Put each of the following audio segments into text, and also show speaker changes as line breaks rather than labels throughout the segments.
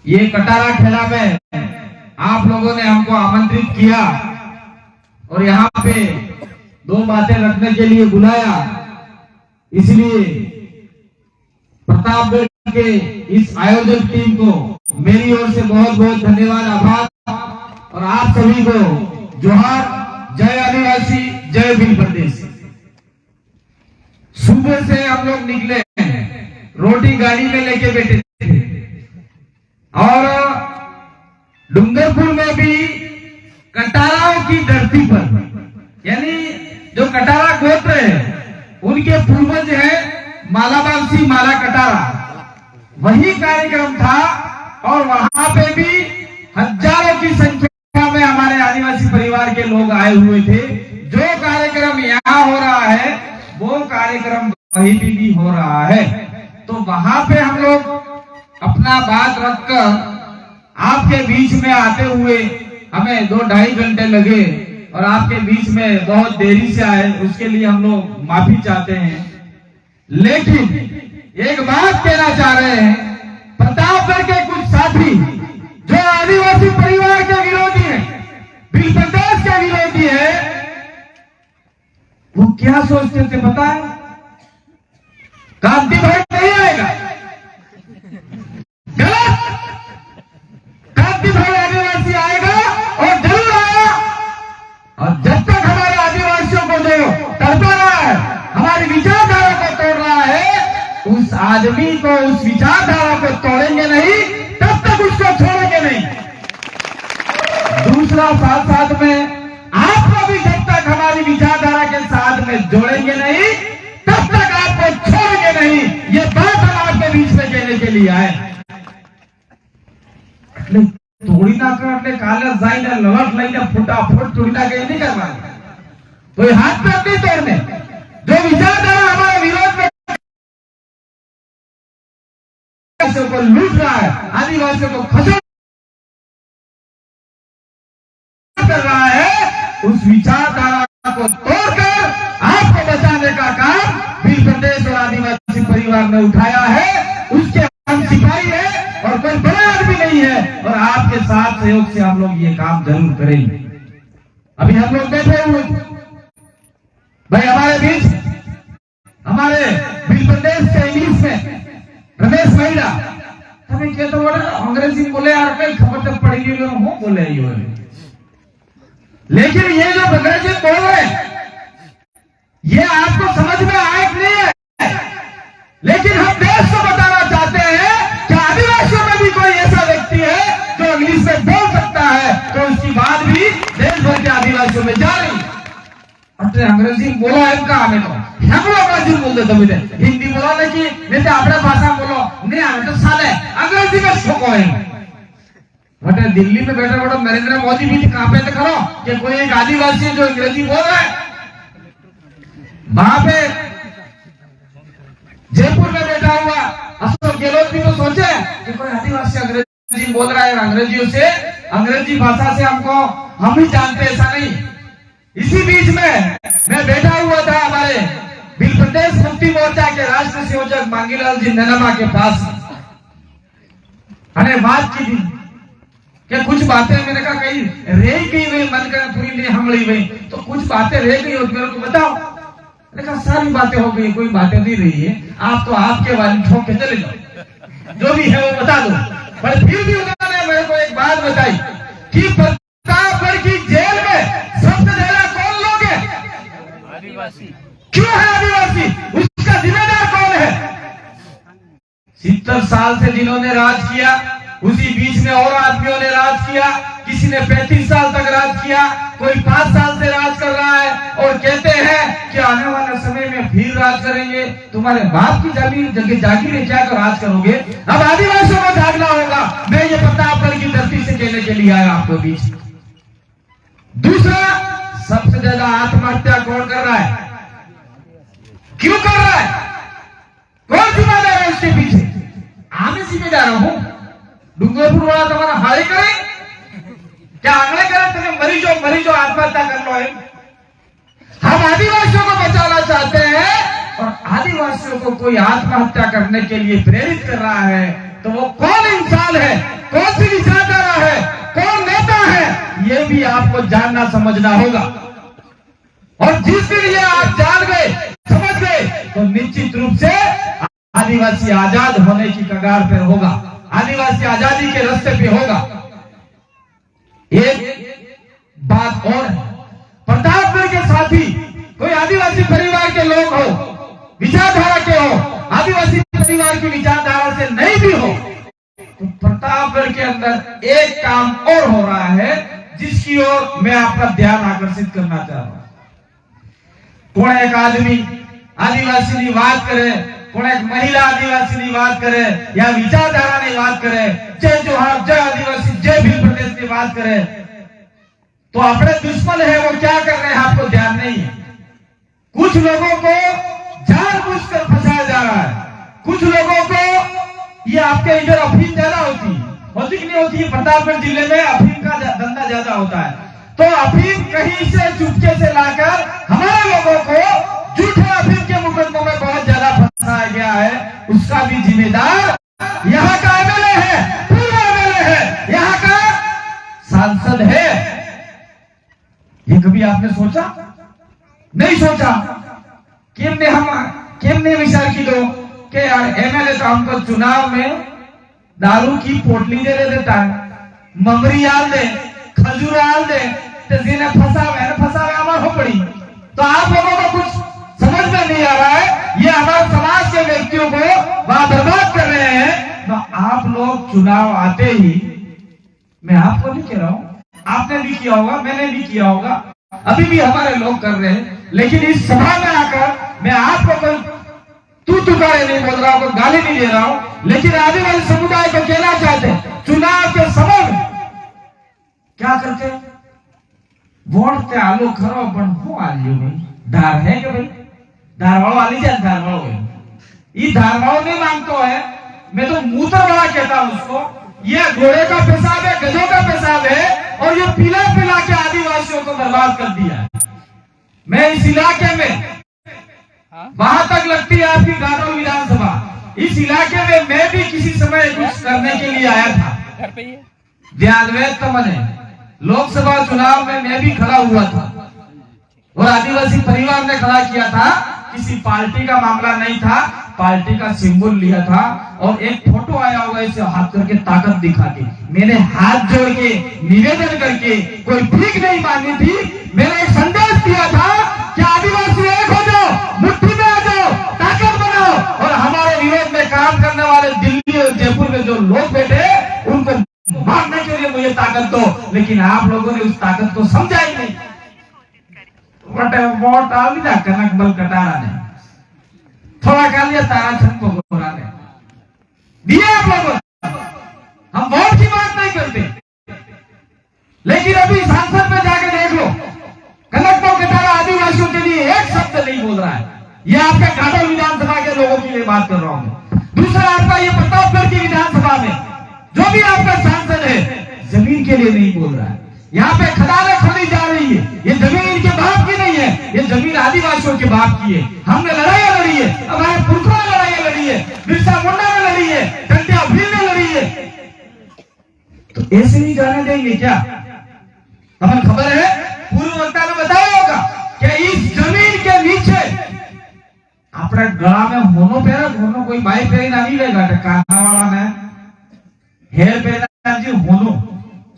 ये कटारा ठेला में आप लोगों ने हमको आमंत्रित किया और यहाँ पे दो बातें रखने के लिए बुलाया, इसलिए प्रतापगढ़ के इस आयोजक टीम को मेरी ओर से बहुत बहुत धन्यवाद, आभार। और आप सभी को जोहार। जय आदिवासी, जय भील प्रदेश। सुबह से हम लोग निकले, रोटी गाड़ी में लेके बैठे थे और डूंगरपुर में भी कटाराओं की धरती पर, यानी जो कटारा गोत्र है उनके पूर्वज है मालाबांसी माला कटारा, वही कार्यक्रम था। और वहां पे भी हजारों की संख्या में हमारे आदिवासी परिवार के लोग आए हुए थे। जो कार्यक्रम यहाँ हो रहा है वो कार्यक्रम वहीं भी हो रहा है। तो वहां पे हम लोग अपना बात रखकर आपके बीच में आते हुए हमें 2-2.5 घंटे लगे और आपके बीच में बहुत देरी से आए, उसके लिए हम लोग माफी चाहते हैं। लेकिन एक बात कहना चाह रहे हैं, प्रतापगढ़ के कुछ साथी जो आदिवासी परिवार के विरोधी हैं, भील प्रदेश के विरोधी है, वो क्या सोचते थे पता है? कांति भाई नहीं आएगा, गलत। कांति भाई आदिवासी आएगा और जरूर आया। और जब तक हमारे आदिवासियों को जो तड़पा रहा है, हमारी विचारधारा को तोड़ रहा है, उस आदमी को, उस विचारधारा को तोड़ेंगे नहीं, तब तक उसको छोड़ेंगे नहीं। दूसरा, साथ साथ में आपको भी जब तक हमारी विचारधारा के साथ में जोड़ेंगे नहीं, तब तक आपको छोड़ेंगे नहीं। ये बात हम आपके बीच में कहने के लिए आए। थोड़ी ना कर काला जाई ना लवट लाई ना फुटाफुट थोड़ी ना कहीं नहीं करना, कोई हाथ पैर नहीं तोड़ने। जो विचारधारा हमारे विरोध में को लूट रहा है, आदिवासियों को खसोट कर रहा है, उस विचारधारा को तोड़कर आपको बचाने का काम भील प्रदेश और आदिवासी परिवार ने उठाया है। उसके हम सिपाही है और कोई बड़ा आदमी नहीं है, और आपके साथ सहयोग से हम लोग ये काम जरूर करेंगे। अभी हम लोग बैठे हुए भाई, हमारे बीच हमारे भील प्रदेश के इंग्लिश में रमेश महिला हमें क्या तो बोले अंग्रेजी बोले यार, कई खबर तक पड़ेगी हो बोले यो। लेकिन ये जो अंग्रेजी बोल रहे ये आपको समझ में आए कि नहीं है? लेकिन हम देश को बताना चाहते हैं कि आदिवासियों में भी कोई ऐसा व्यक्ति है जो इंग्लिश में बोल सकता है, तो उसकी बात भी देश भर के आदिवासियों में जा रही। अरे अंग्रेजी बोलो है का हमें तो हम लोग अंग्रेजी बोल देते मुझे, हिंदी बोला नहीं तो अपने भाषा बोलो नहीं, हमें तो साले अंग्रेजी में शौक है। बटे दिल्ली में बैठे बैठे नरेंद्र मोदी भी कहां पे करो कि कोई एक आदिवासी जो अंग्रेजी बोल रहा है। वहां पे जयपुर में बैठा हुआ अशोक गहलोत भी तो सोचे कि कोई आदिवासी अंग्रेजी बोल रहा है, अंग्रेजियों से, अंग्रेजी भाषा से हमको हम ही जानते, ऐसा नहीं। इसी बीच में मैं बैठा हुआ था हमारे भील प्रदेश मुक्ति मोर्चा के राष्ट्रीय संयोजक मांगीलाल जी नैनमा के पास, मैंने बात की थी कि कुछ बातें मैंने कहा कहीं रह गई वही मन कर पूरी नहीं हम ली वही, तो कुछ बातें रह गई और मेरे को बताओ। मैंने कहा सारी बातें हो गई, कोई बातें नहीं रही है, आप तो आपके वाली ठोक के चले जाओ, जो भी है वो बता दो। पर फिर भी उन्होंने मेरे को एक बात बताई कि प्रतापगढ़ की जेल में सबसे ज्यादा कौन लोग हैं? आदिवासी। क्यों है आदिवासी? उसका जिम्मेदार कौन है? 70 साल से जिन्होंने राज किया, उसी बीच में और आदमियों ने राज किया, किसी ने 35 साल तक राज किया, कोई 5 साल से राज कर रहा है, और कहते हैं कि आने वाले समय में फिर राज करेंगे। तुम्हारे बाप की जमीन जगह जागीर है क्या कर राज करोगे? अब आदिवासियों को जागना होगा। मैं ये प्रतापगढ़ की धरती से कहने के लिए आया आपको बीच। दूसरा, सबसे ज्यादा आत्महत्या कौन कर रहा है? क्यों कर रहा है? कौन जिम्मेदार है उसके पीछे? आगे जिम्मेदार हूं। डूंगरपुर वाला तुम्हारा हाई करे क्या? अगले करें तुम्हें मरीजों आत्महत्या कर लो है। हम आदिवासियों को बचाना चाहते हैं और आदिवासियों को कोई आत्महत्या करने के लिए प्रेरित कर रहा है, तो वो कौन इंसान है, कौन सी विचारधारा है, कौन नेता है, ये भी आपको जानना समझना होगा। और जिस दिन ये आप जान गए, समझ गए, तो निश्चित रूप से आदिवासी आजाद होने की कगार पर होगा, आदिवासी आजादी के रास्ते पे होगा। एक बात और, प्रतापगढ़ के साथी कोई आदिवासी परिवार के लोग हो, विचारधारा के हो, आदिवासी परिवार की विचारधारा से नहीं भी हो, तो प्रतापगढ़ के अंदर एक काम और हो रहा है जिसकी ओर मैं आपका ध्यान आकर्षित करना चाह रहा हूं। कौन एक आदमी आदिवासी की बात करे, कौन एक महिला आदिवासी की बात करे, या विचारधारा की बात करे, जय जोहार, जय आदिवासी, जय भील प्रदेश की बात करे, तो अपने दुश्मन है वो क्या कर रहे हैं आपको ध्यान नहीं है। कुछ लोगों को जानबूझकर फंसाया जा रहा है, कुछ लोगों को, ये आपके इधर अफीम ज्यादा होती कि नहीं होती है, प्रतापगढ़ जिले में अफीम का धंधा ज्यादा होता है, तो अफीम कहीं से चुपके से लाकर हमारे लोगों को झूठे अफीम के मुकदमों में बहुत ज्यादा फंसाया गया है। उसका भी जिम्मेदार यहाँ का एमएलए है, पूर्व एमएलए है, यहाँ का सांसद है। ये कभी आपने सोचा? नहीं सोचा। केमने विचार की दो कि यार एमएलए तो हमको चुनाव में दारू की पोटली दे देता है, ममरी आल दे, खजूर आल दे, तो जिन्हें फंसावे हमारे हो पड़ी। तो आप लोगों को कुछ समझ में नहीं आ रहा है, ये हमारे समाज के व्यक्तियों को बर्बाद कर रहे हैं। तो आप लोग चुनाव आते ही, मैं आपको नहीं कह रहा हूं, आपने भी किया होगा, मैंने भी किया होगा, अभी भी हमारे लोग कर रहे हैं, लेकिन इस सभा में आकर मैं आपको कोई तू तुकारे नहीं बोल रहा हूं, गाली नहीं दे रहा हूं, लेकिन आदिवासी समुदाय को कहना चाहते हैं, चुनाव के समय में क्या करते, वोट ते आलो खरो पण हूं आलियो भाई धार है कि भाई धारवाड़ो आली जाए, धारवाड़ो है, ये धारवाड़ो नहीं मांगतो है, मैं तो मूत्र बड़ा कहता हूं उसको। ये घोड़े का पेशाब है, गधों का पेशाब है, और ये पिला पिला के आदिवासियों को बर्बाद कर दिया है। मैं इस इलाके में, वहां तक लगती है आपकी गाटोल विधानसभा, इस इलाके में मैं भी किसी समय कुछ करने के लिए आया था, ध्यानवेद तो मैंने लोकसभा चुनाव में मैं भी खड़ा हुआ था, और आदिवासी परिवार ने खड़ा किया था, किसी पार्टी का मामला नहीं था, पार्टी का सिंबल लिया था, और एक फोटो आया होगा इसे हाथ करके ताकत दिखा के, मैंने हाथ जोड़ के निवेदन करके, कोई भीख नहीं मांगी थी, मैंने एक संदेश दिया था कि आदिवासी एक हो जाओ, मुट्ठी में आ जाओ, ताकत बनाओ, और हमारे विरोध में काम करने वाले दिल्ली और जयपुर में जो लोग बैठे उनको मारने के लिए मुझे ताकत दो। लेकिन आप लोगों ने उस ताकत को समझा ही नहीं। वोट आ भी कनक बल कटारा ने थोड़ा कर लिया, तारा छन को गोरा ने दिया आप लोगों। हम वोट की बात नहीं करते, लेकिन अभी सांसद में जाके देख लो, कनक बल कटारा आदिवासियों के लिए एक शब्द नहीं बोल रहा है। ये आपके घाटोल विधानसभा के लोगों के लिए बात कर रहा हूं। दूसरा आपका ये प्रतापगढ़ की विधानसभा में जो भी आपका सांसद है, जमीन के लिए नहीं बोल रहा है। यहाँ पे खदानें खोदी जा रही है, ये जमीन इनके बाप की नहीं है, ये जमीन आदिवासियों के बाप की है। हमने लड़ाइयां लड़ी है, हमारे पुरखों ने लड़ाइयां लड़ी है, बिरसा मुंडा ने लड़ी है, टंटिया भील ने लड़ी है, तो ऐसे नहीं जाने देंगे क्या? हमें खबर है, पूर्व वक्ता ने बताया होगा कि इस जमीन के नीचे अपने गला में होनो पहरा, होनो कोई बाई पहरी नहीं लेगा, काना वाला ने हेर पहना जी होनो,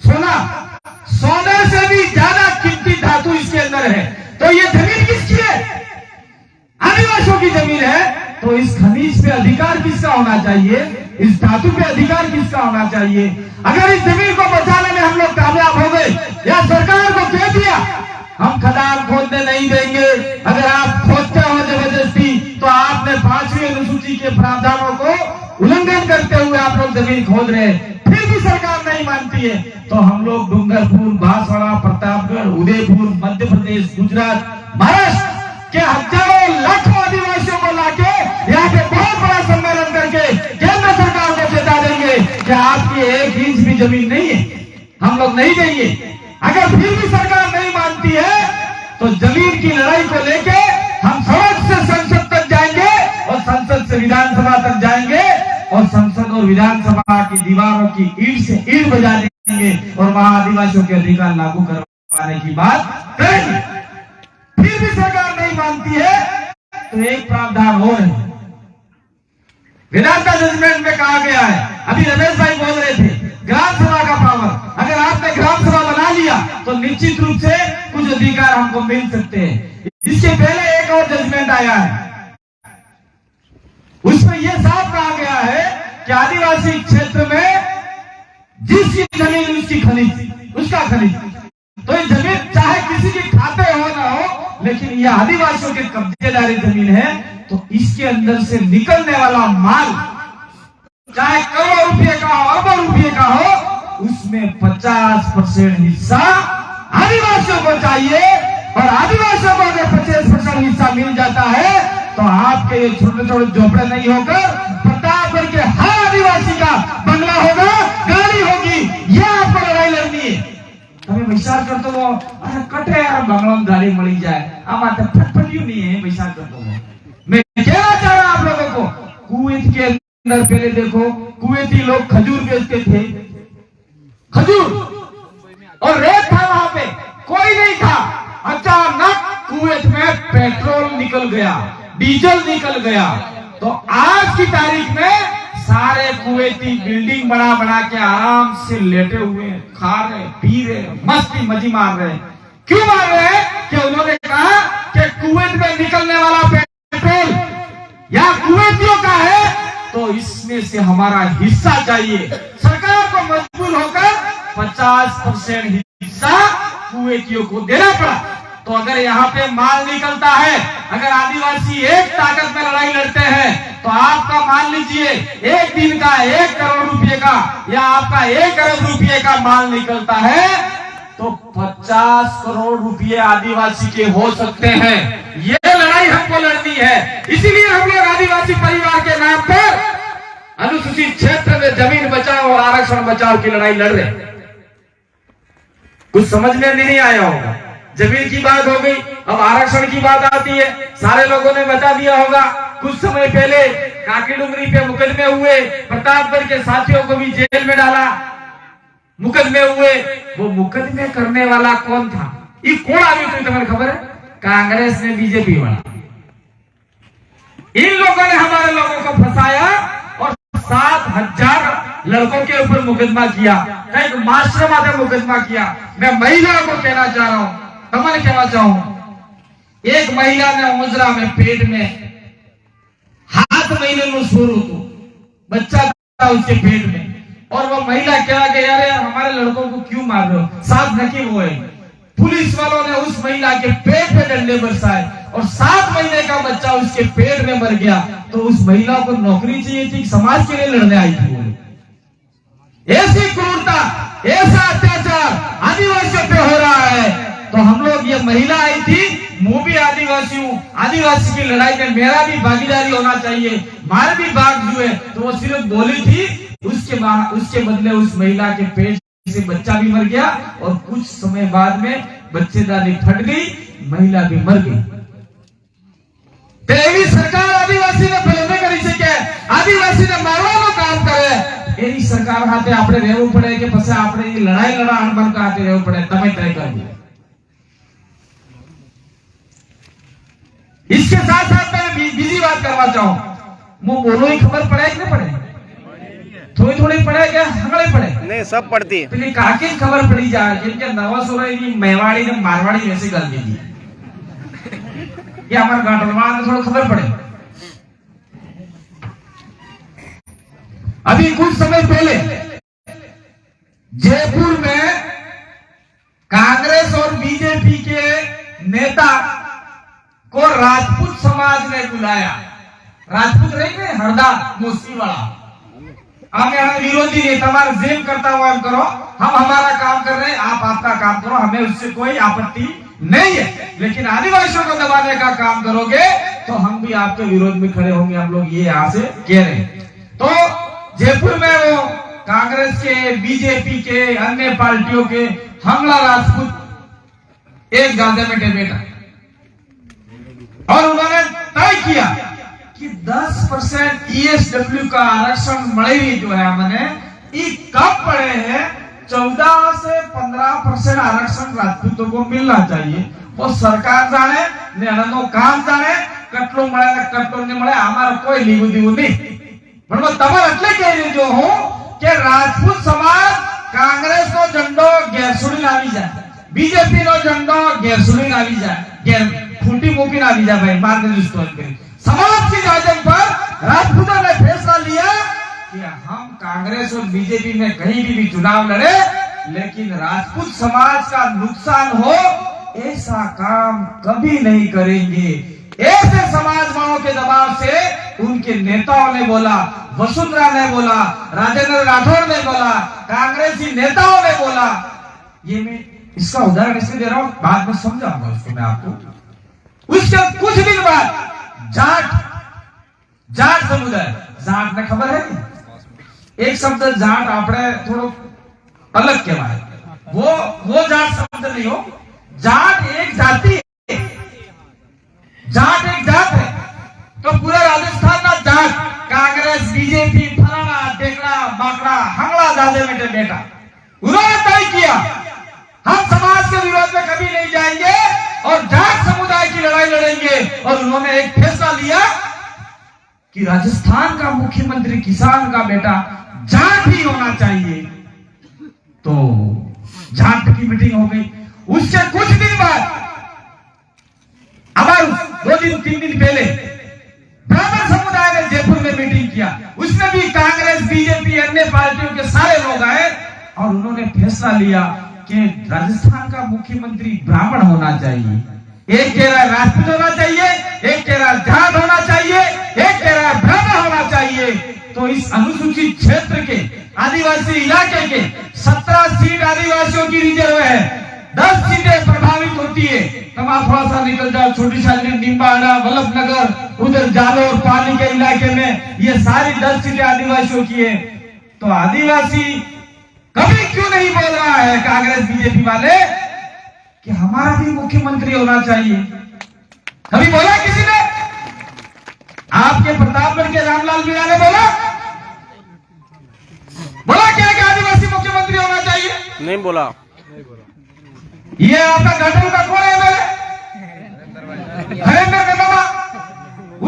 सोना, सोने से भी ज्यादा कीमती धातु इसके अंदर है। तो ये जमीन किसकी है? आदिवासियों की जमीन है। तो इस खनिज पे अधिकार किसका होना चाहिए? इस धातु पे अधिकार किसका होना चाहिए? अगर इस जमीन को बचाने में हम लोग कामयाब हो गए, या सरकार को कह दिया हम खदान खोदने नहीं देंगे, अगर आप खोदते हो जबरदस्ती, तो आपने 5वीं अनुसूची के प्रावधानों को उल्लंघन करते हुए आप लोग जमीन खोद रहे हैं, फिर भी सरकार नहीं मानती है, तो हम लोग डूंगरपुर, बांसवाड़ा, प्रतापगढ़, उदयपुर, मध्य प्रदेश, गुजरात, महाराष्ट्र के हजारों लाखों आदिवासियों को लाके यहाँ पे बहुत बड़ा सम्मेलन करके केंद्र सरकार को चेता देंगे कि आपकी 1 इंच भी जमीन नहीं है, हम लोग नहीं देंगे। अगर फिर भी सरकार नहीं मानती है, तो जमीन की लड़ाई को लेके हम सड़क से संसद तक जाएंगे। से विधानसभा तक जाएंगे और संसद और विधानसभा की दीवारों की ईंट से ईंट बजा देंगे और वहां आदिवासियों के अधिकार लागू करवाने की बात करेंगे। फिर भी सरकार नहीं मानती है तो एक प्रावधान और है। वेदांता जजमेंट में कहा गया है, अभी रमेश भाई बोल रहे थे, ग्राम सभा का पावर, अगर आपने ग्राम सभा बना लिया तो निश्चित रूप से कुछ अधिकार हमको मिल सकते हैं। इसके पहले एक और जजमेंट आया है, उसमें यह साफ कहा गया है कि आदिवासी क्षेत्र में जिसकी जमीन उसकी खनिज, उसका खनिज, तो ये जमीन चाहे किसी की खाते हो ना हो, लेकिन यह आदिवासियों के कब्जेदारी जमीन है, तो इसके अंदर से निकलने वाला माल चाहे करोड़ रुपए का हो, अरबों रुपए का हो, उसमें 50% हिस्सा आदिवासियों को चाहिए। और आदिवासियों को अगर 50% हिस्सा मिल जाता है तो आपके ये छोटे छोटे झोपड़े नहीं होकर प्रतापगढ़ के हर आदिवासी का बंगला होगा, गाड़ी होगी। ये आपको लड़ाई लड़नी है। તમે વિચાર કરતો હો અને કટે આ બંગલામાં ગાડી મળી જાય, આમાં તો ફટફટિયું नहीं है। विचार करते हो, मैं कहना चाह रहा आप लोगों को, कुवैत के अंदर पहले देखो कुवैती लोग खजूर बेचते थे, खजूर, और रेत था वहां पे, कोई नहीं था। अचानक कुवैत में पेट्रोल निकल गया, डीजल निकल गया, तो आज की तारीख में सारे कुवैती बिल्डिंग बना बना के आराम से लेटे हुए, खा रहे, पी रहे, मस्ती मजी मार रहे। क्यों मार रहे हैं? कि उन्होंने कहा कि कुवैत में निकलने वाला पेट्रोल या कुवैतियों का है, तो इसमें से हमारा हिस्सा चाहिए। सरकार को मजबूर होकर 50% हिस्सा कुवैतियों को देना पड़ा। तो अगर यहाँ पे माल निकलता है, अगर आदिवासी एक ताकत में लड़ाई लड़ते हैं, तो आपका मान लीजिए एक दिन का 1 करोड़ रुपए का या आपका 1 अरब रुपए का माल निकलता है, तो 50 करोड़ रुपए आदिवासी के हो सकते हैं। ये लड़ाई हमको लड़नी है। इसीलिए हम लोग आदिवासी परिवार के नाम पर अनुसूचित क्षेत्र में जमीन बचाओ और आरक्षण बचाओ की लड़ाई लड़ रहे। कुछ समझ में नहीं आया होगा, जमीन की बात हो गई, अब आरक्षण की बात आती है। सारे लोगों ने बता दिया होगा, कुछ समय पहले काकी डुंगरी पे मुकदमे हुए, प्रतापगढ़ के साथियों को भी जेल में डाला, मुकदमे हुए। वो मुकदमे करने वाला कौन था? ये कौन आदमी थी तुम्हें खबर है? कांग्रेस ने, बीजेपी वाला। इन लोगों ने हमारे लोगों को फंसाया और 7,000 लड़कों के ऊपर मुकदमा किया, एक मास्टर माथे मुकदमा किया। मैं महिलाओं को कहना चाह रहा हूं, तमन कहना चाहूं, एक महिला ने मुजरा में पेट में 7 महीने में शुरू तो बच्चा था उसके पेट में, और वो महिला कह गई, अरे हमारे लड़कों को क्यों मार रहे हो? 7 नकी वो है। पुलिस वालों ने उस महिला के पेट पे डंडे बरसाए और 7 महीने का बच्चा उसके पेट में मर गया। तो उस महिला को नौकरी चाहिए थी, समाज के लिए लड़ने आई थी। ऐसी क्रूरता, ऐसा अत्याचार आदिवासियों पे हो रहा है। तो हम लोग, ये महिला आई थी, मैं भी आदिवासी हूँ, आदिवासी की लड़ाई में मेरा भी भागीदारी होना चाहिए, मारे भी भाग जुए। तो वो सिर्फ बोली थी, उसके बदले उस महिला के पेट से बच्चा भी मर गया और कुछ समय बाद में बच्चेदानी फट गई, महिला भी मर गई। तेरी सरकार आदिवासी ने पहले કરી છે કે આદિવાસીને મારવાનું કામ કરે, એની સરકાર હાથે આપણે રહેવું પડે કે પછી આપણે એ લડાઈ લડા હનુમાન કા હાથે રહેવું પડે? તમે તય કરજો। इसके साथ साथ मैं बीजी बात करना चाहूं, मुंह बोलो ही खबर पड़े कि नहीं पड़े? थोड़ी थोड़ी पड़े क्या हंगड़े पड़े? नहीं, सब पड़ती है। तो काकी खबर पड़ी जा, जिनके नवा सोराई मेवाड़ी ने मारवाड़ी ऐसी गल दी, ये हमारे गांठलवाड़ में थोड़ा खबर पड़े। अभी कुछ समय पहले जयपुर में कांग्रेस और बीजेपी के नेता को राजपूत समाज ने बुलाया। राजपूत रहेंगे हरदा मोसी वाला, हम यहाँ विरोधी नहीं, तुम्हारा जेम करता हुआ हम करो, हम हमारा काम कर रहे हैं, आप आपका काम करो, हमें उससे कोई आपत्ति नहीं है। लेकिन आदिवासियों को दबाने का काम करोगे तो हम भी आपके विरोध में खड़े होंगे। हम लोग ये यहाँ से कह रहे हैं। तो जयपुर में वो कांग्रेस के, बीजेपी के, अन्य पार्टियों के हमला राजपूत एक गांजे में बैठा और उन्होंने तय किया
कि 10% ESW का आरक्षण मळे जो है मैंने ये कब पड़े हैं 14 से 15% आरक्षण राजपूतों को मिलना चाहिए। वो सरकार जाने नो काम जाने कटलो मळे कटलो नहीं मळे हमारा कोई लीगू दीगू नहीं। पण मैं तमर એટલે કહી રહ્યો હું કે રાજપૂત સમાજ कांग्रेस નો ઝંડો ગેરસુડી લાવી જાય, बीजेपी નો ઝંડો ગેરસુડી લાવી જાય, ગેર खूंटी मूकी लावी जाए भाई मार्ग समाज की राजन पर राजपूतों ने फैसला लिया कि हम कांग्रेस और बीजेपी में कहीं भी चुनाव लड़े लेकिन राजपूत समाज का नुकसान हो ऐसा काम कभी नहीं करेंगे। ऐसे समाज वालों के दबाव से उनके नेताओं ने बोला, वसुंधरा ने बोला, राजेंद्र राठौड़ ने बोला, कांग्रेसी नेताओं ने बोला। ये मैं इसका उदाहरण इसलिए दे रहा हूं, बाद में समझाऊंगा उसको मैं आपको। उसके कुछ दिन बाद जाट समुदाय, जाट ने खबर है एक शब्द जाट आपने थोड़ो अलग कहवाय, वो जाट शब्द नहीं हो, जाट एक जाति है, जाट एक जात है। तो पूरा राजस्थान का जाट कांग्रेस बीजेपी फलाना टेकड़ा बाकड़ा हंगड़ा दादे बेटे बेटा उन्होंने तय किया हम समाज के विरोध में कभी नहीं जाएंगे और जाट समुदाय की लड़ाई लड़ेंगे। और उन्होंने एक फैसला लिया कि राजस्थान का मुख्यमंत्री किसान का बेटा जाट ही होना चाहिए। तो जाट की मीटिंग हो गई। उससे कुछ दिन बाद अब 2-3 दिन पहले ब्राह्मण समुदाय ने जयपुर में मीटिंग किया। उसमें भी कांग्रेस बीजेपी अन्य पार्टियों के सारे लोग आए और उन्होंने फैसला लिया कि राजस्थान का मुख्यमंत्री ब्राह्मण होना चाहिए। एक कह रहा है राजपूत होना चाहिए, एक कह रहा है जाट होना चाहिए, एक कह रहा है ब्राह्मण होना चाहिए। तो इस अनुसूचित क्षेत्र के आदिवासी इलाके के 17 सीट आदिवासियों की रिजर्व है, 10 सीटें प्रभावित होती है। तब आप थोड़ा सा निकल जाओ, छोटी साली निम्बाड़ा वल्लभनगर उधर जालोर पानी के इलाके में ये सारी 10 सीटें आदिवासियों की है। तो आदिवासी कभी क्यों नहीं बोल रहा है कांग्रेस बीजेपी वाले कि हमारा भी मुख्यमंत्री होना चाहिए? कभी बोला किसी ने? आपके प्रतापगढ़ के रामलाल मीणा ने बोला क्या कि आदिवासी मुख्यमंत्री होना चाहिए?
नहीं बोला।
ये आपका गठन का कौन है? हरेंद्र नलमा।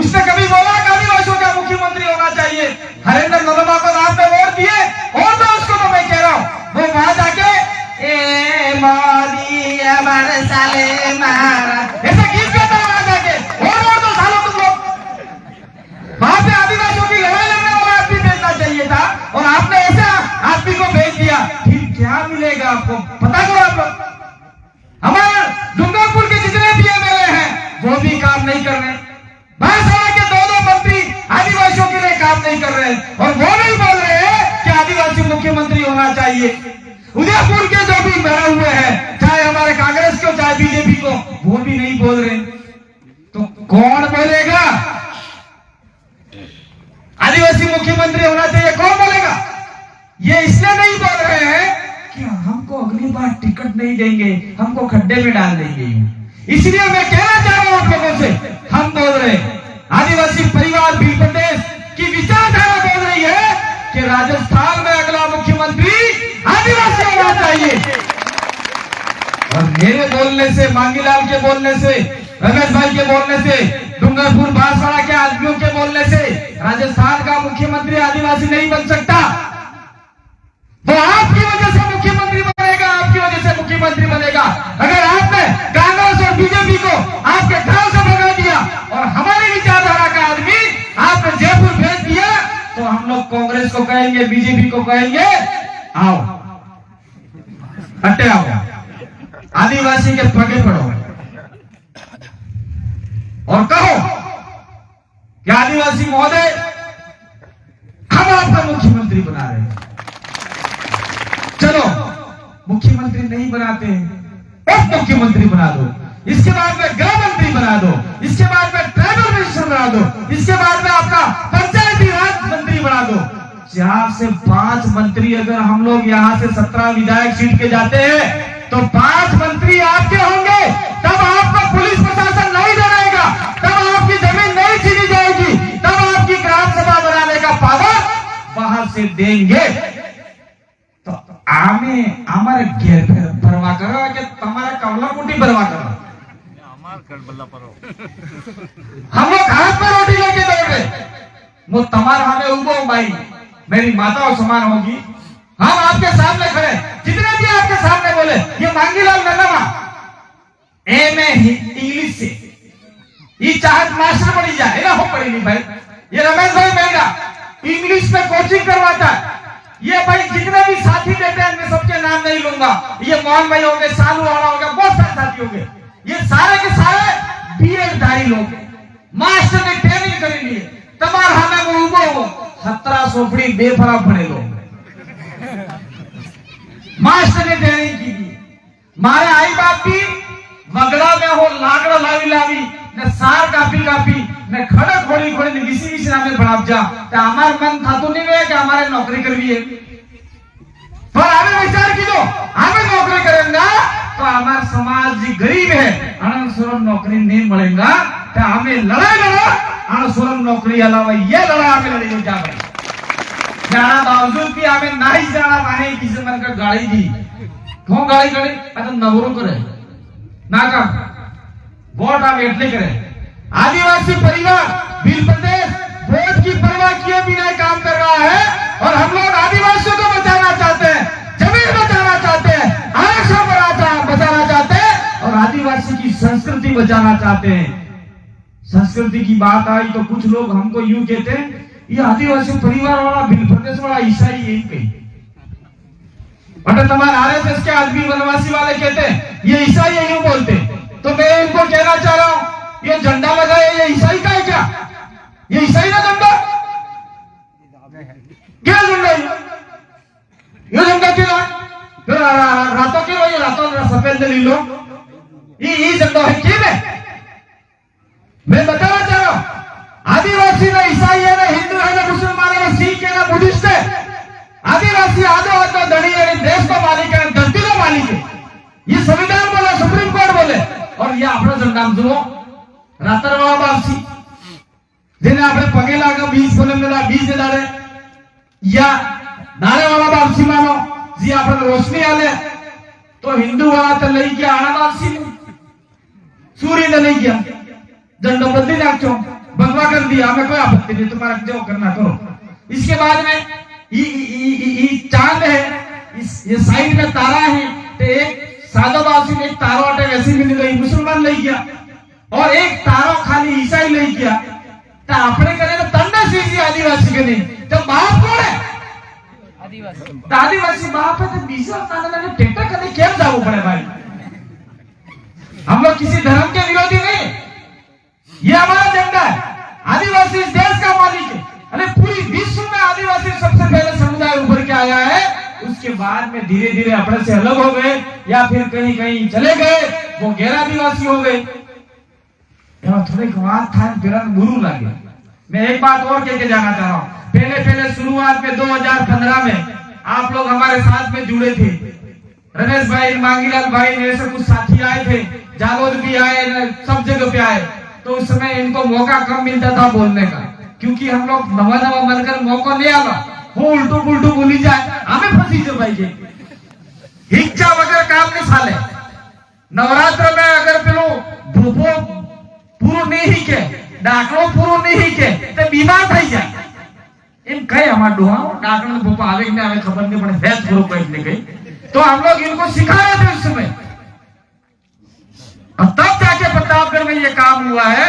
उसने कभी बोला कि आदिवासियों का मुख्यमंत्री होना चाहिए? हरेंद्र नलमा को आपने वोट दिए और तो उसको तो मैं कह रहा हूं वो वहां जाके ए मोदी हमारे साले मारा ऐसा गीत गाता है वहां जाके और तो सालों तुम लोग वहां पे आदिवासियों की लड़ाई लड़ने वाला आदमी भेजना चाहिए था और आपने ऐसा आदमी को भेज दिया। फिर क्या मिलेगा आपको पता करो आप लोग। हमारे डूंगरपुर के जितने भी एमएलए हैं वो भी काम नहीं कर रहे। बांसवाड़ा के 2 मंत्री आदिवासियों के लिए काम नहीं कर रहे और वो नहीं बोल रहे हैं कि आदिवासी मुख्यमंत्री होना चाहिए। उदयपुर के जो भी बने हुए हैं चाहे हमारे कांग्रेस को चाहे बीजेपी को वो भी नहीं बोल रहे। तो कौन बोलेगा आदिवासी मुख्यमंत्री होना चाहिए? कौन बोलेगा? ये इसलिए नहीं बोल रहे हैं कि हमको अगली बार टिकट नहीं देंगे, हमको खड्डे में डाल देंगे। इसलिए मैं कहना चाह रहा हूं आप लोगों से, हम बोल रहे आदिवासी परिवार बिल प्रदेश की विचारधारा बोल रही है कि राजस्थान में अगला मुख्यमंत्री आदिवासी होना चाहिए। और मेरे बोलने से, मांगीलाल के बोलने से, रमेश भाई के बोलने से, डूंगरपुर बांसवाड़ा के आदमियों के बोलने से राजस्थान का मुख्यमंत्री आदिवासी नहीं बन सकता। वो आपकी वजह से मुख्यमंत्री बनेगा, आपकी वजह से मुख्यमंत्री बनेगा। अगर आपने कांग्रेस और बीजेपी को आपके घरों से भगा दिया और हमारी विचारधारा का आदमी आपने जयपुर भेज दिया तो हम लोग कांग्रेस को कहेंगे, बीजेपी को कहेंगे आओ हटे आओ, आदिवासी के पगे पड़ो और कहो कि आदिवासी महोदय हम आपका मुख्यमंत्री बना रहे हैं। चलो मुख्यमंत्री नहीं बनाते उप मुख्यमंत्री बना दो, इसके बाद में गृह मंत्री बना दो, इसके बाद में ट्राइबल मिनिस्टर बना दो, इसके बाद में आपका पंचायती राज मंत्री बना दो। 4 से 5 मंत्री अगर हम लोग यहाँ से 17 विधायक सीट के जाते हैं तो 5 मंत्री आपके होंगे। तब आपको पुलिस प्रशासन नहीं डराएगा, तब आपकी जमीन नहीं छीनी जाएगी, तब कहां से देंगे? तो आमे हमारे घेर परवा करो कि तुम्हारा कमला कुटी परवा करो। हम लोग हाथ पर रोटी लेके दौड़ रहे, वो तुम्हारा हमें उबो भाई, मेरी माताओं समान होगी। हम आपके सामने खड़े, जितने भी आपके सामने बोले, ये मांगीलाल नन्नमा एम इंग्लिश से ये चाहत मास्टर बनी जाए ना, हो पड़ी नहीं भाई। ये रमेश भाई मेरा इंग्लिश में कोचिंग करवाता है। ये भाई जितने भी साथी देते हैं, मैं सबके नाम नहीं लूंगा। ये मोहन भाई हो गए, सालू वाला हो गया, बहुत सारे साथी हो गए। ये सारे के सारे बीएड धारी लोग, मास्टर ने ट्रेनिंग करी ली। तुम्हारा हमें वो उबो हो 17 सोपड़ी बेफराब पड़े लोग, मास्टर ने ट्रेनिंग की थी। मारे आई बाप भी मगड़ा में हो लाकड़ा लावी लावी ने सार कापी कापी ने खड़े खोड़ी खोड़ी ने किसी किसी नाम में बढ़ाप जा, तो हमारे मन था तो नहीं गए कि हमारे नौकरी करवी है। पर हमें विचार की दो, हमें नौकरी करेंगे तो हमारा समाज जी गरीब है, अनंत सुरम नौकरी नहीं मिलेगा, तो हमें लड़ाई लड़ो। अनंत सुरम नौकरी अलावा ये लड़ाई हमें लड़ी हो जाए। जाना बावजूद भी हमें नहीं जाना माने किसी मन का गाड़ी दी, क्यों गाड़ी गाड़ी अच्छा नवरो करे ना का वोट आप एटले करे। आदिवासी परिवार भील प्रदेश वोट की परवाह किए बिना काम कर रहा है, और हम लोग आदिवासियों को बचाना चाहते हैं, जमीन बचाना चाहते हैं, आरक्षण बचाना चाहते हैं, और आदिवासी की संस्कृति बचाना चाहते हैं। संस्कृति की बात आई तो कुछ लोग हमको यूं कहते हैं, ये आदिवासी परिवार वाला भील प्रदेश वाला ईसाई यही कही, बट तुम्हारे आरएसएस के आदमी वनवासी वाले कहते हैं ये ईसाई यूं बोलते। तो मैं इनको कहना चाह रहा हूं, ये झंडा लगाए ये ईसाई का है क्या? ये ईसाई का झंडा क्या झंडा? ये झंडा क्यों है? फिर रातों क्यों ये रातों सफेद ली लो, ये झंडा है क्यों? मैं बताना चाह रहा हूं, आदिवासी ना ईसाई है, ना हिंदू है, ना मुसलमान है, ना सिख है, ना बुद्धिस्ट है। आदिवासी आदो आदो धनी है, देश का मालिक है, धरती का मालिक है। ये संविधान बोला, सुप्रीम कोर्ट बोले, और ये अपना झंडा जुओ रातर वाला बापसी जिन्हें अपने पगे लागा 20 कोने में 20 दारे या नारे वाला बापसी मानो जी अपने रोशनी आले, तो हिंदू वाला तो नहीं किया आना बापसी सूर्य ने नहीं किया, झंडा बदली नाचो बंगवा कर दिया, हमें कोई आपत्ति नहीं, तुम्हारा जो करना करो। इसके बाद में चांद है, ये साइड में तारा है, तो एक सादोबासी ने एक तारो अटे वैसी भी नहीं मुसलमान ले गया, और एक तारो खाली ईसाई ले गया, तो अपने करे तो तंडा सीधी आदिवासी के नहीं, तो बाप कौन है? आदिवासी बाप है, तो बीजा ताना ने टेक्टर करने क्यों जाओ पड़े भाई? हम लोग किसी धर्म के विरोधी नहीं, ये हमारा झंडा है। आदिवासी इस देश का मालिक है, अरे पूरी विश्व में आदिवासी सबसे पहले समुदाय उभर के आया है। उसके बाद में धीरे धीरे अपने से अलग हो गए या फिर कहीं कहीं चले गए, वो गैर आदिवासी हो गए। थोड़े बात था गुरु लगे। मैं एक बात और कह के जाना चाह रहा हूँ, पहले शुरुआत में 2015 में आप लोग हमारे साथ में जुड़े थे, रमेश भाई, मांगीलाल भाई, ऐसे कुछ साथी आए थे, जालोद भी आए, सब जगह पे आए। तो उस समय इनको मौका कम मिलता था बोलने का, क्योंकि हम लोग नवा बनकर मौका नहीं आला, वो उल्टू पुल्टू बोली जाए हमें फंसी जो भाई हिच्चा वगैरह काम नहीं साले। नवरात्र में अगर पेलो भूपो पूरो नहीं ही के डाकलो पूरो नहीं ही के तो बीमार થઈ જાય। इन कहे हमारा डोहा डाकलो भूपा आवे कि नहीं हमें खबर नहीं पड़े, हेल्थ ग्रुप को इसने गई, तो हम लोग इनको सिखा रहे थे उस समय, और तब जाके प्रतापगढ़ में ये काम हुआ है।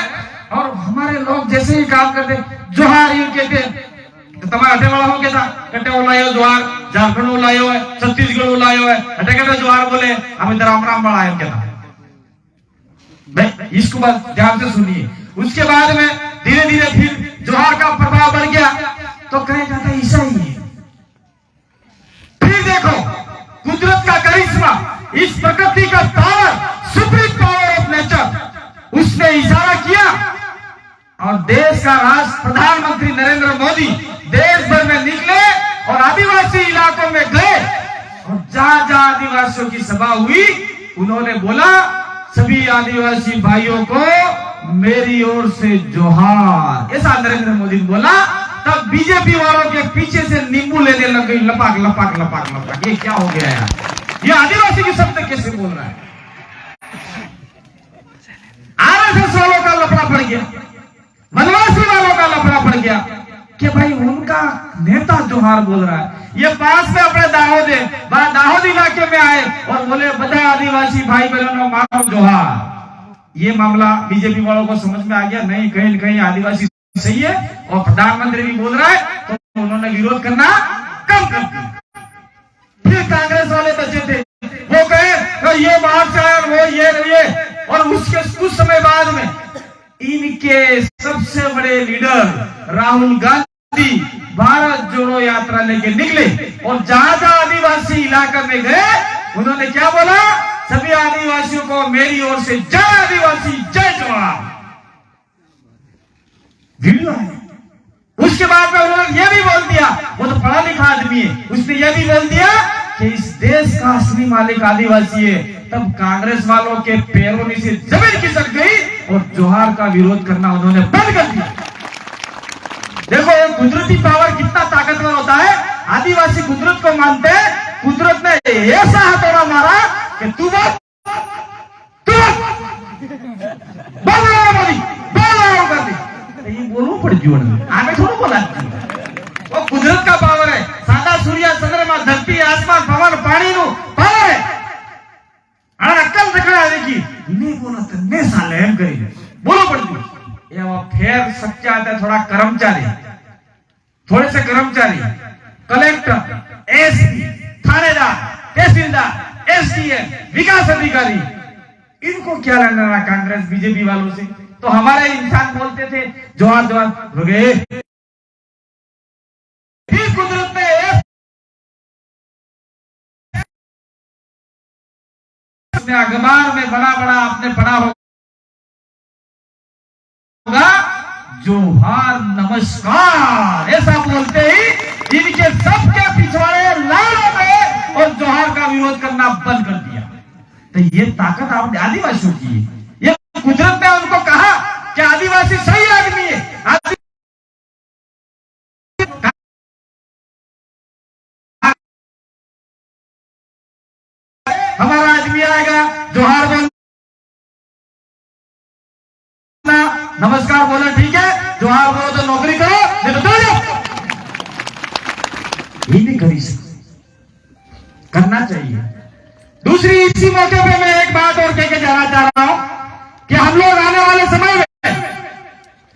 और हमारे लोग जैसे ही काम करते जोहार यूं कहते, तो तुम्हारा अटे वाला हो गया था, कटे ओलायो जोहार, झारखंड ओलायो है, छत्तीसगढ़ ओलायो है, अटे कटे जोहार बोले, हम इधर राम राम बढ़ाए कहता भाई। इसको बात ध्यान से सुनिए। उसके बाद में धीरे धीरे फिर जोहार का प्रभाव बढ़ गया, तो कहे जाता ईसाई है। फिर देखो कुदरत का करिश्मा, इस प्रकृति का power, supreme power of nature, उसने इशारा किया और देश का राष्ट्र प्रधानमंत्री नरेंद्र मोदी देश भर में निकले और आदिवासी इलाकों में गए, और जहां जहां आदिवासियों की सभा हुई उन्होंने बोला सभी आदिवासी भाइयों को मेरी ओर से जोहार, ऐसा नरेंद्र मोदी ने बोला। तब तब बीजेपी वालों के पीछे से नींबू लेने लग गई, लपाक लपाक लपाक लपाक। ये क्या हो गया यार, ये आदिवासी की शब्द कैसे बोल रहा है? आरएसएस वालों का लफड़ा पड़ गया, वनवासी वालों का लफड़ा पड़ गया कि भाई उनका नेता जोहार बोल रहा है। ये पास में अपने दाहोद इलाके में आए और बोले બધા आदिवासी भाई बहनों मारो जोहार। ये मामला बीजेपी वालों को समझ में आ गया, नहीं कहीं न कहीं आदिवासी सही है और प्रधानमंत्री भी बोल रहा है, तो उन्होंने विरोध करना कम कर दिया। फिर कांग्रेस वाले बचे थे, वो कहे तो ये बाहर से आया, वो ये और उसके कुछ समय बाद में इनके सबसे बड़े लीडर राहुल गांधी भारत जोड़ो यात्रा लेके निकले और जहां जहां आदिवासी इलाका में गए उन्होंने क्या बोला, सभी आदिवासियों को मेरी ओर से जय आदिवासी जय जवान। वीडियो है। उसके बाद में उन्होंने यह भी बोल दिया, वो तो पढ़ा लिखा आदमी है, उसने यह भी बोल दिया कि इस देश का असली मालिक आदिवासी है। तब कांग्रेस वालों के पैरों नीचे जमीन खिसक गई और जोहार का विरोध करना उन्होंने बंद कर दिया। देखो ये कुदरती पावर कितना ताकतवर होता है। आदिवासी कुदरत को मानते हैं, कुदरत ने ऐसा हथौड़ा मारा कि तू बोल कर दी, ये बोलू पड़ जीवन में आगे थोड़ा बोला। वो कुदरत का पावर है, सादा सूर्य चंद्रमा धरती आसमान पवन पानी नु पावर है। अक्कल दिखा देखी नहीं बोला तो ने साले एम करी बोलो पड़ जी। ये वो फिर सच्चा आता है, थोड़ा कर्मचारी, थोड़े से कर्मचारी, कलेक्टर, एसपी, थानेदार, तहसीलदार, एसडीएम, विकास अधिकारी, इनको क्या लेना कांग्रेस बीजेपी वालों से? तो हमारे इंसान बोलते थे जोहार जोहार रुके। फिर कुदरत ने अखबार में बड़ा बड़ा आपने पढ़ा होगा, जोहार नमस्कार, ऐसा बोलते ही इनके सबके पिछवाड़े लाल हो गए और जोहार का विरोध करना बंद कर दिया। तो ये ताकत आपने आदिवासियों की है। ये कुदरत ने उनको कहा कि आदिवासी सही आदमी है, हमारा आदमी आएगा जोहार बोलना, नमस्कार बोले ठीक है, जोहार बोलो तो नौकरी करो, नहीं तो चले जाओ। ये नहीं करी सकते, करना चाहिए। दूसरी इसी मौके पे मैं एक बात और कह के जाना चाह रहा हूं कि हम लोग आने वाले समय में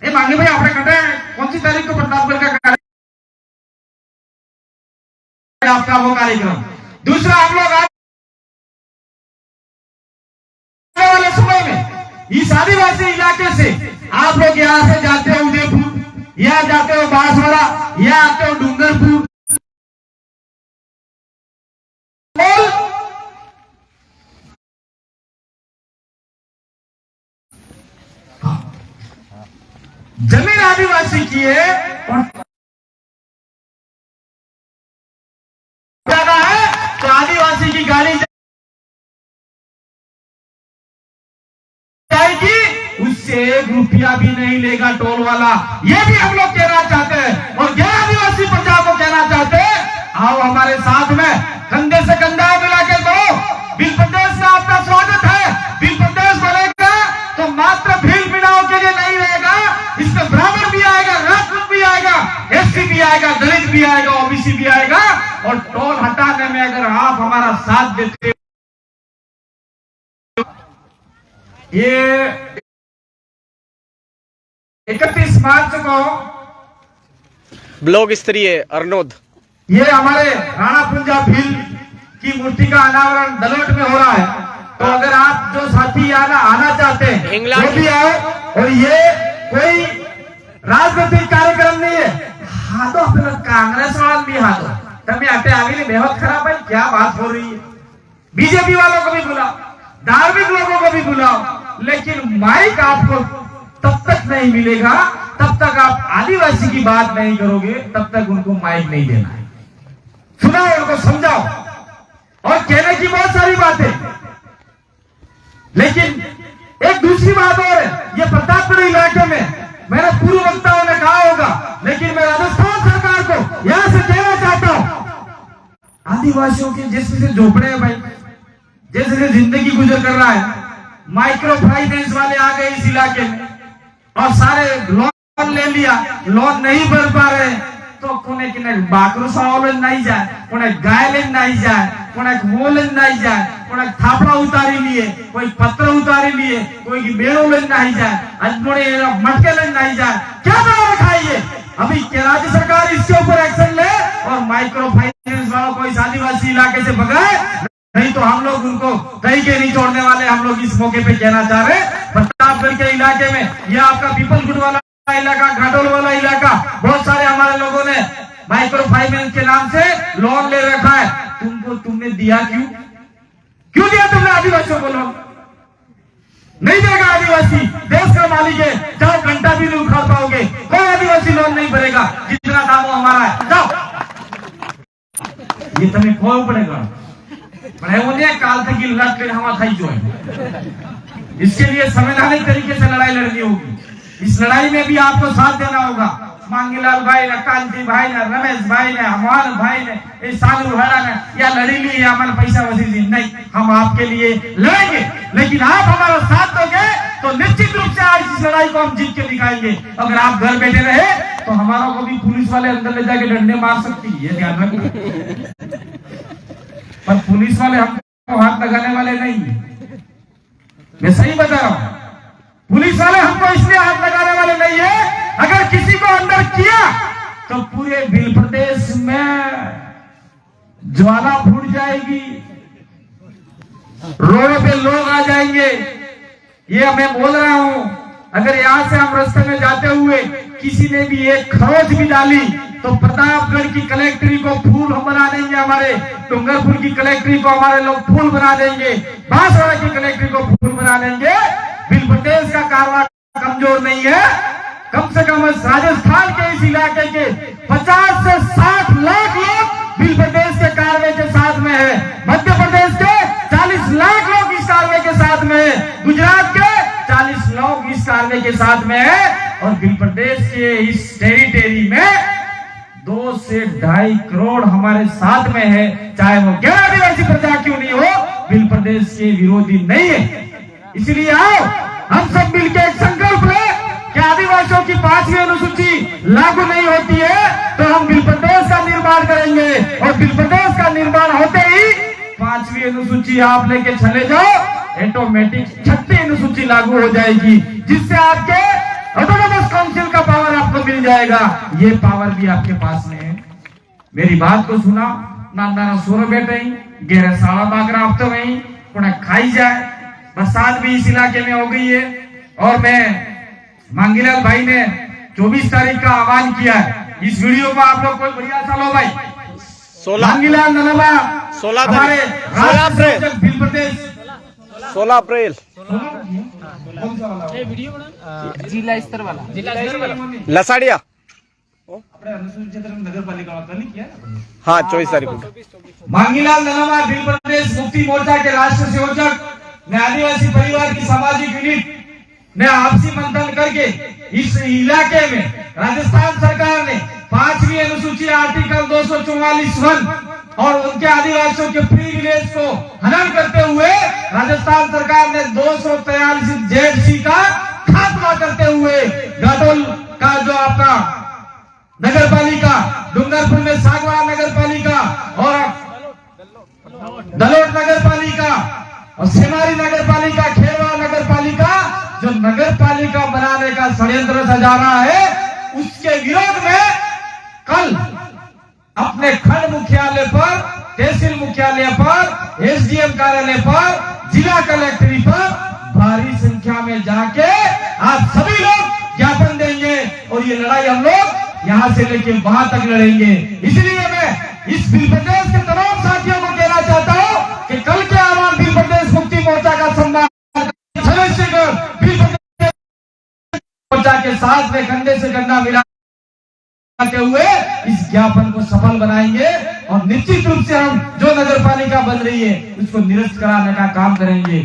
ये मांगे भाई आपने कटे कौन सी तारीख को प्रतापगढ़ का कार्यक्रम, आपका वो कार्यक्रम। दूसरा हम लोग आने वाले समय में इस आदिवासी इलाके से आप लोग यहां से जाते हो उदयपुर, यहां जाते हो बांसवाड़ा, यहां आते हो डूंगरपुर, जमीन आदिवासी की है और ज्यादा है तो आदिवासी की गाड़ी जाएगी, उससे 1 रुपया भी नहीं लेगा टोल वाला। ये भी हम लोग कहना चाहते हैं और गैर आदिवासी प्रजा को कहना चाहते हैं, आओ हमारे साथ में कंधे से कंधा मिला के दो। बिल प्रदेश में आपका स्वागत है। बिल प्रदेश बनेगा तो मात्र भील पिड़ाओं के लिए नहीं रहेगा, इसमें ब्राह्मण भी आएगा, राजपूत भी आएगा, एससी भी आएगा, दलित भी आएगा, ओबीसी भी आएगा। और टोल हटाने में अगर आप हमारा साथ देते, ये 31 मार्च को
ब्लॉक स्तरीय अर्नोद,
ये हमारे राणा पुंजा भील की मूर्ति का अनावरण दलोट में हो रहा है। तो अगर आप जो साथी आना चाहते हैं वो भी आओ। और ये कोई राजनीतिक कार्यक्रम नहीं है। हाँ तो अपना कांग्रेस वाला भी हाँ तो तभी आटे आगे बेहद खराब है, क्या बात हो रही है। बीजेपी वालों को भी बुलाओ, धार्मिक लोगों को भी बुलाओ, लेकिन माइक आपको तब तक नहीं मिलेगा तब तक आप आदिवासी की बात नहीं करोगे, तब तक उनको माइक नहीं देना है। सुनाओ, उनको समझाओ और कहने की बहुत सारी बातें। लेकिन एक दूसरी बात और है, ये प्रतापगढ़ इलाके में
मेरे पूर्व वक्ताओं ने कहा होगा, लेकिन मैं राजस्थान सरकार को यहां से कहना चाहता हूं, आदिवासियों के जैसे झोपड़े हैं भाई, जैसे जिंदगी गुजर कर रहा है, माइक्रो फाइनेंस वाले आ गए इस इलाके में और सारे लोन ले लिया, लोन नहीं भर पा रहे, तो कोने किने बाकरू सावलन नहीं जाए, कोने गाय लेन नहीं जाए, कोने मोलन नहीं जाए, कोने थापड़ा उतारी लिए, कोई पत्र उतारी लिए, कोई की बेड़ो लेन नहीं जाए, अजमोड़े मटके लेन नहीं जाए, क्या बना रखा है ये? अभी क्या राज्य सरकार इसके ऊपर एक्शन ले और माइक्रो फाइनेंस वालों को इस आदिवासी इलाके से भगाए, नहीं तो हम लोग उनको कहीं के नहीं छोड़ने वाले। हम लोग इस मौके पे कहना चाह रहे हैं, प्रतापगढ़ के इलाके में यह आपका पीपलगुट वाला इलाका, घाटोल वाला इलाका, बहुत सारे हमारे लोगों ने माइक्रो फाइनेंस के नाम से लोन ले रखा है। तुमने दिया क्यों दिया तुमने आदिवासियों को लोन? नहीं देगा आदिवासी, देश का मालिक है, जाओ घंटा भी नहीं उखाड़ पाओगे, कोई आदिवासी लोन नहीं भरेगा जितना दामो हमारा है, जाओ। ये तुम्हें खोना पड़ेगा, काल तक की लड़ कर हम खाई जो है। इसके लिए संवैधानिक तरीके से लड़ाई लड़नी होगी। इस लड़ाई में भी आपको साथ देना होगा। मांगीलाल भाई ने, कांति भाई ने, रमेश भाई ने, अमान भाई ने, सागर भाड़ा ने या लड़ी ली या हमारे पैसा वसूली नहीं, हम आपके लिए लड़ेंगे, लेकिन आप हमारा साथ दोगे तो निश्चित रूप से आज इस लड़ाई को हम जीत के दिखाएंगे। अगर आप घर बैठे रहे तो हमारा को भी पुलिस वाले अंदर ले जाके डंडे मार सकती है, ये ध्यान रखना। पर पुलिस वाले हमको हाथ लगाने वाले नहीं है, मैं सही बता रहा हूं। पुलिस वाले हमको इसलिए हाथ लगाने वाले नहीं है, अगर किसी को अंदर किया तो पूरे भील प्रदेश में ज्वाला फूट जाएगी, रोड पे लोग आ जाएंगे। ये मैं बोल रहा हूं, अगर यहां से हम रास्ते में जाते हुए किसी ने भी एक खरोच भी डाली तो प्रतापगढ़ की कलेक्ट्री को फूल हम बना देंगे, हमारे डूंगरपुर की कलेक्ट्री को हमारे लोग फूल बना देंगे, बांसवाड़ा की कलेक्ट्री को फूल बना देंगे। भील प्रदेश का कारवा कमजोर नहीं है। कम से कम राजस्थान के इस इलाके के 50 से 60 लाख लोग भील प्रदेश के कारवे के साथ में है, मध्य प्रदेश के 40 लाख लोग इस कारवे के साथ में है, गुजरात के 40 लोग इस कारवे के साथ में है, और भील प्रदेश के इस टेरिटरी में 2 से 2.5 करोड़ हमारे साथ में है, चाहे वो गैर आदिवासी प्रजा क्यों नहीं हो, भील प्रदेश के विरोधी नहीं है। इसलिए आओ हम सब मिलकर एक संकल्प लें कि आदिवासियों की 5वीं अनुसूची लागू नहीं होती है तो हम भील प्रदेश का निर्माण करेंगे, और भील प्रदेश का निर्माण होते ही 5वीं अनुसूची आप लेके चले जाओ, ऑटोमेटिक 6वीं अनुसूची लागू हो जाएगी, जिससे आपके ऑटोनोमस काउंसिल का पावर आपको मिल जाएगा। ये पावर भी आपके पास में है। मेरी बात को सुना, नाना सोरो बैठे गहरे साड़ा बागरा आप तो वही पुनः खाई जाए। बरसात भी इस इलाके में हो गई है, और मैं मांगीलाल भाई ने 24 तारीख का आह्वान किया है। इस वीडियो को आप लोग कोई बढ़िया सा लो भाई।
16
मांगीलाल नलवा
16
हमारे
अप्रैल
भील प्रदेश
16 अप्रैल
जिला स्तर वाला
लसाड़िया
नगर पालिका
हाँ 24 तारीख को।
मांगीलाल नलवा भील प्रदेश मुक्ति मोर्चा के राष्ट्रीय संयोजक ने आदिवासी परिवार की सामाजिक यूनिट ने आपसी मंथन करके इस इलाके में राजस्थान सरकार ने 5वीं अनुसूची आर्टिकल 244(1) और उनके आदिवासियों के प्रिविलेज को हनन करते हुए राजस्थान सरकार ने 243 ZC का खात्मा करते हुए घाटोल का जो आपका नगर पालिका, डूंगरपुर में सागवाड़ा नगर पालिका और दलोट नगर पालिका और सेमारी नगर पालिका, खेरवा नगर पालिका, जो नगर पालिका बनाने का षड्यंत्र सजा रहा है, उसके विरोध में कल अपने खंड मुख्यालय पर, तहसील मुख्यालय पर, SDM कार्यालय पर, जिला कलेक्ट्री पर भारी संख्या में जाके आप सभी लोग ज्ञापन देंगे, और ये लड़ाई हम लोग यहां से लेके वहां तक लड़ेंगे। इसलिए मैं इस भील प्रदेश के तमाम साथियों को कहना चाहता हूं कि कल के आह्वान भील प्रदेश मुक्ति मोर्चा का सम्मान भील प्रदेश मोर्चा के साथ में कंधे से कंधा मिलाते हुए इस ज्ञापन को सफल बनाएंगे, और निश्चित रूप से हम जो नगर पालिका बन रही है उसको निरस्त कराने का काम करेंगे।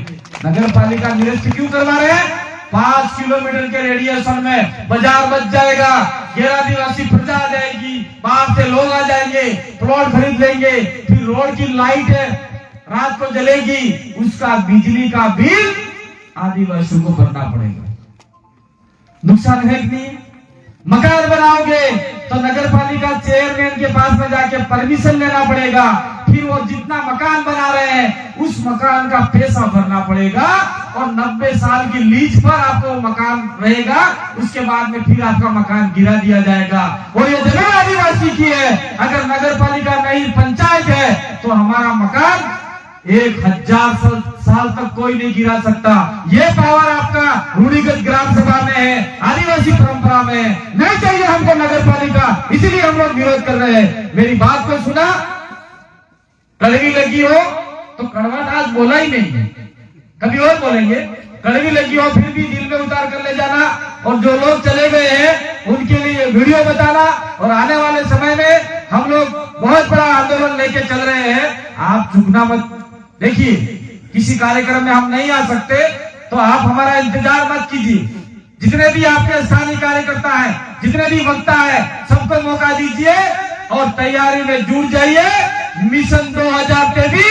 नगर पालिका निरस्त क्यों करवा रहे हैं?
5 किलोमीटर के रेडिएशन में बाजार बच जाएगा, 11 आदिवासी प्रजा आ जाएगी, बाहर से लोग आ जाएंगे, प्लॉट खरीद लेंगे, फिर रोड की लाइट है रात को जलेगी, उसका बिजली का बिल आदिवासियों को भरना पड़ेगा। नुकसान है कि नहीं? मकान बनाओगे तो नगर पालिका चेयरमैन के पास में जाके परमिशन लेना पड़ेगा, फिर वो जितना मकान बना रहे हैं उस मकान का पैसा भरना पड़ेगा, और 90 साल की लीज पर आपको मकान रहेगा, उसके बाद में फिर आपका मकान गिरा दिया जाएगा। और ये जमीन आदिवासी की है, अगर नगर पालिका नहीं पंचायत है तो हमारा मकान 1000 साल तक कोई नहीं गिरा सकता। ये पावर आपका रूढ़िगत ग्राम सभा में है, आदिवासी परंपरा में है। नहीं चाहिए हमको नगर पालिका, इसीलिए हम लोग विरोध कर रहे हैं। मेरी बात को सुना, कड़वी लगी हो तो कड़वा आज बोला ही नहीं, कभी और बोलेंगे। कड़वी लगी हो फिर भी दिल में उतार कर ले जाना, और जो लोग चले गए हैं उनके लिए वीडियो बताना, और आने वाले समय में हम लोग बहुत बड़ा आंदोलन लेके चल रहे हैं। आप झुकना मत। देखिए, किसी कार्यक्रम में हम नहीं आ सकते तो आप हमारा इंतजार मत कीजिए। जितने भी आपके स्थानीय कार्यकर्ता हैं, जितने भी वक्ता है, सबको मौका दीजिए और तैयारी में जुट जाइए। मिशन 2023